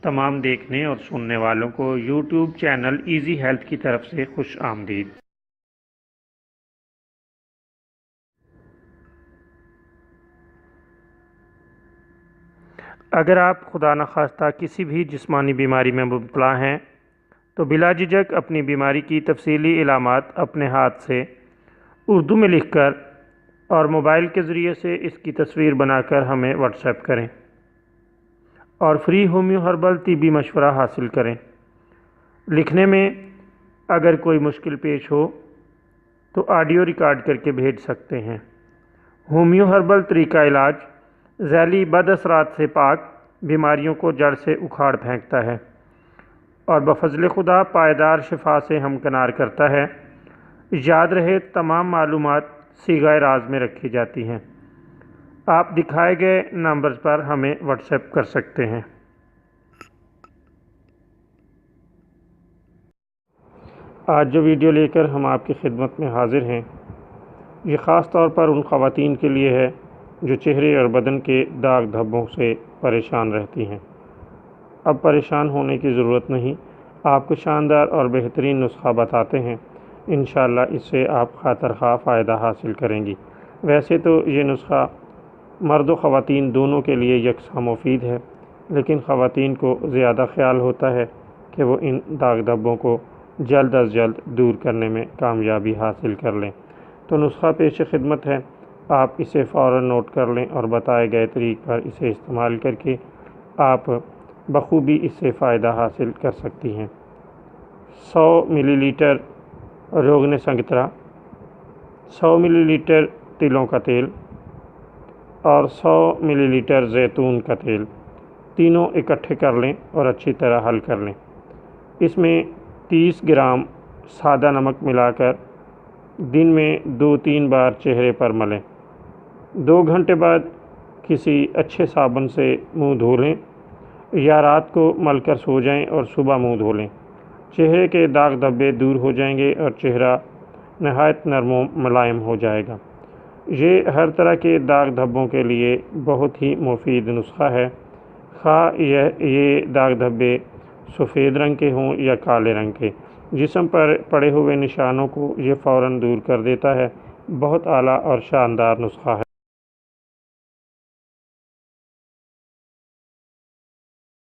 تمام دیکھنے اور سننے والوں کو یوٹیوب چینل ایزی ہیلتھ کی طرف سے خوش آمدید۔ اگر آپ خدا نخواستہ کسی بھی جسمانی بیماری میں مبتلا ہیں تو بلا جھجک اپنی بیماری کی تفصیلی علامات اپنے ہاتھ سے اردو میں لکھ کر اور موبائل کے ذریعے سے اس کی تصویر بنا کر ہمیں واٹس ایپ کریں اور فری ہومیو ہربل طبی مشورہ حاصل کریں۔ لکھنے میں اگر کوئی مشکل پیش ہو تو آڈیو ریکارڈ کر کے بھیج سکتے ہیں۔ ہومیو ہربل طریقہ علاج ذیلی بد اثرات سے پاک، بیماریوں کو جڑ سے اکھاڑ پھینکتا ہے اور بفضل خدا پائیدار شفا سے ہمکنار کرتا ہے۔ یاد رہے تمام معلومات صیغہ راز میں رکھی جاتی ہیں۔ آپ دکھائے گئے نمبرز پر ہمیں واٹس ایپ کر سکتے ہیں۔ آج جو ویڈیو لے کر ہم آپ کی خدمت میں حاضر ہیں، یہ خاص طور پر ان خواتین کے لیے ہے جو چہرے اور بدن کے داغ دھبوں سے پریشان رہتی ہیں۔ اب پریشان ہونے کی ضرورت نہیں، آپ کو شاندار اور بہترین نسخہ بتاتے ہیں۔ انشاءاللہ اس سے آپ خاطر خواہ فائدہ حاصل کریں گی۔ ویسے تو یہ نسخہ مرد و خواتین دونوں کے لیے یکساں مفید ہے، لیکن خواتین کو زیادہ خیال ہوتا ہے کہ وہ ان داغ دھبوں کو جلد از جلد دور کرنے میں کامیابی حاصل کر لیں۔ تو نسخہ پیش خدمت ہے، آپ اسے فوراً نوٹ کر لیں اور بتائے گئے طریق پر اسے استعمال کر کے آپ بخوبی اس سے فائدہ حاصل کر سکتی ہیں۔ 100 ملی لیٹر روغن سنگترا، 100 ملی لیٹر تلوں کا تیل اور 100 ملی لیٹر زیتون کا تیل، تینوں اکٹھے کر لیں اور اچھی طرح حل کر لیں۔ اس میں 30 گرام سادہ نمک ملا کر دن میں 2-3 بار چہرے پر ملیں۔ 2 گھنٹے بعد کسی اچھے صابن سے منہ دھو لیں یا رات کو مل کر سو جائیں اور صبح منہ دھو لیں۔ چہرے کے داغ دھبے دور ہو جائیں گے اور چہرہ نہایت نرم و ملائم ہو جائے گا۔ یہ ہر طرح کے داغ دھبوں کے لیے بہت ہی مفید نسخہ ہے، خواہ یہ داغ دھبے سفید رنگ کے ہوں یا کالے رنگ کے۔ جسم پر پڑے ہوئے نشانوں کو یہ فوراً دور کر دیتا ہے۔ بہت اعلیٰ اور شاندار نسخہ ہے۔